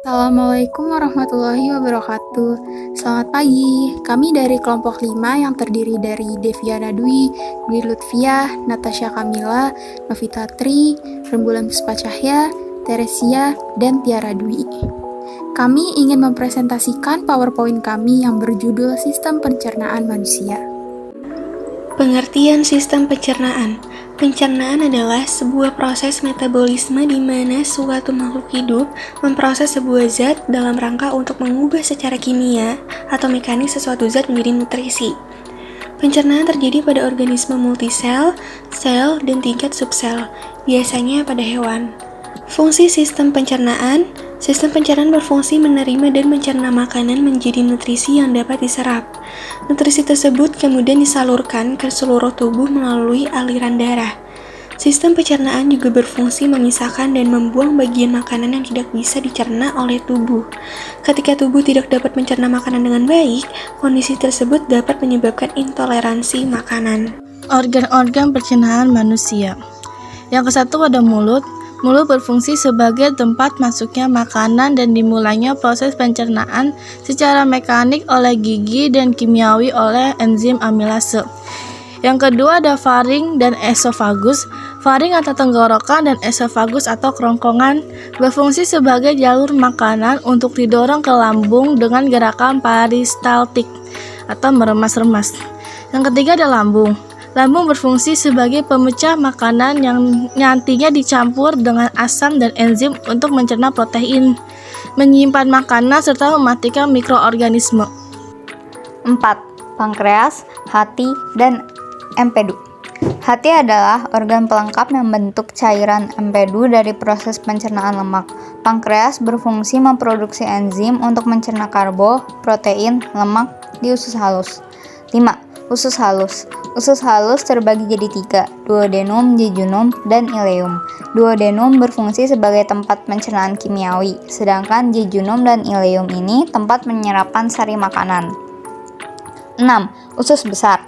Assalamualaikum warahmatullahi wabarakatuh. Selamat pagi. Kami dari kelompok 5 yang terdiri dari Deviana Dwi, Dwi Lutfiah, Natasha Kamila, Novita Tri, Rembulan Puspa Cahya, Teresia, dan Tiara Dwi. Kami ingin mempresentasikan PowerPoint kami yang berjudul Sistem Pencernaan Manusia. Pengertian sistem pencernaan. Pencernaan adalah sebuah proses metabolisme di mana suatu makhluk hidup memproses sebuah zat dalam rangka untuk mengubah secara kimia atau mekanis sesuatu zat menjadi nutrisi. Pencernaan terjadi pada organisme multisel, sel, dan tingkat subsel, biasanya pada hewan. Fungsi sistem pencernaan berfungsi menerima dan mencerna makanan menjadi nutrisi yang dapat diserap. Nutrisi tersebut kemudian disalurkan ke seluruh tubuh melalui aliran darah. Sistem pencernaan juga berfungsi memisahkan dan membuang bagian makanan yang tidak bisa dicerna oleh tubuh. Ketika tubuh tidak dapat mencerna makanan dengan baik, kondisi tersebut dapat menyebabkan intoleransi makanan. Organ-organ pencernaan manusia. Yang kesatu ada mulut. Mulut berfungsi sebagai tempat masuknya makanan dan dimulainya proses pencernaan secara mekanik oleh gigi dan kimiawi oleh enzim amilase. Yang kedua ada faring dan esofagus. Faring atau tenggorokan dan esofagus atau kerongkongan berfungsi sebagai jalur makanan untuk didorong ke lambung dengan gerakan peristaltik atau meremas-remas. Yang ketiga ada lambung. Lambung berfungsi sebagai pemecah makanan yang nantinya dicampur dengan asam dan enzim untuk mencerna protein, menyimpan makanan, serta mematikan mikroorganisme. 4. Pankreas, hati, dan empedu. Hati adalah organ pelengkap yang membentuk cairan empedu dari proses pencernaan lemak. Pankreas berfungsi memproduksi enzim untuk mencerna karbo, protein, lemak di usus halus. 5. Usus halus. Usus halus terbagi jadi 3, duodenum, jejunum, dan ileum. Duodenum berfungsi sebagai tempat pencernaan kimiawi, sedangkan jejunum dan ileum ini tempat penyerapan sari makanan. 6. Usus besar.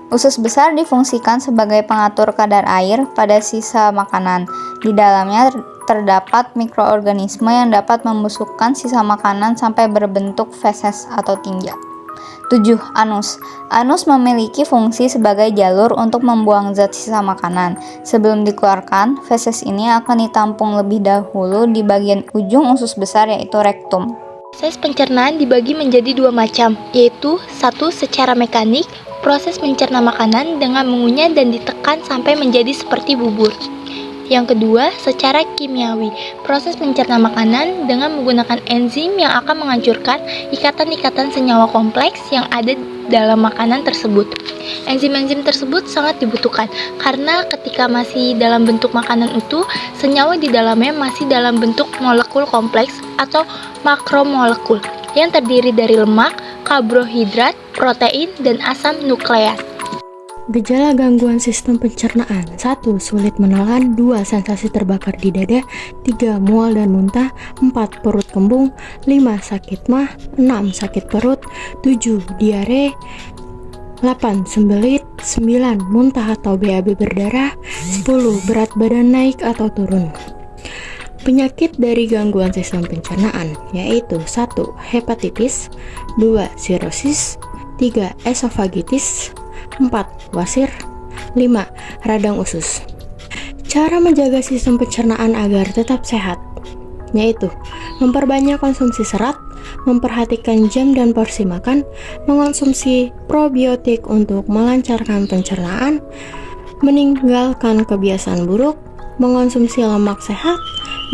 Usus besar difungsikan sebagai pengatur kadar air pada sisa makanan. Di dalamnya terdapat mikroorganisme yang dapat membusukkan sisa makanan sampai berbentuk feses atau tinja. 7. Anus. Anus memiliki fungsi sebagai jalur untuk membuang zat sisa makanan. Sebelum dikeluarkan, feses ini akan ditampung lebih dahulu di bagian ujung usus besar yaitu rektum. Proses pencernaan dibagi menjadi 2 macam, yaitu 1. Secara mekanik, proses mencerna makanan dengan mengunyah dan ditekan sampai menjadi seperti bubur. Yang kedua, secara kimiawi, proses mencerna makanan dengan menggunakan enzim yang akan menghancurkan ikatan-ikatan senyawa kompleks yang ada dalam makanan tersebut. Enzim-enzim tersebut sangat dibutuhkan karena ketika masih dalam bentuk makanan utuh, senyawa di dalamnya masih dalam bentuk molekul kompleks atau makromolekul yang terdiri dari lemak, karbohidrat, protein, dan asam nukleat. Gejala gangguan sistem pencernaan. 1. Sulit menelan. 2. Sensasi terbakar di dada. 3. Mual dan muntah. 4. Perut kembung. 5. Sakit mah. 6. Sakit perut. 7. Diare. 8. Sembelit. 9. Muntah atau BAB berdarah. 10. Berat badan naik atau turun. Penyakit dari gangguan sistem pencernaan yaitu 1. Hepatitis. 2. Sirosis. 3. Esofagitis. 4. Wasir. 5. Radang usus. Cara menjaga sistem pencernaan agar tetap sehat yaitu memperbanyak konsumsi serat, memperhatikan jam dan porsi makan, mengonsumsi probiotik untuk melancarkan pencernaan, meninggalkan kebiasaan buruk, mengonsumsi lemak sehat,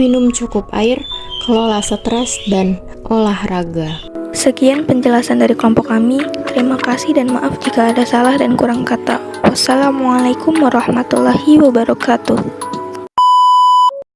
minum cukup air, kelola stres, dan olahraga. Sekian penjelasan dari kelompok kami. Terima kasih dan maaf jika ada salah dan kurang kata. Wassalamualaikum warahmatullahi wabarakatuh.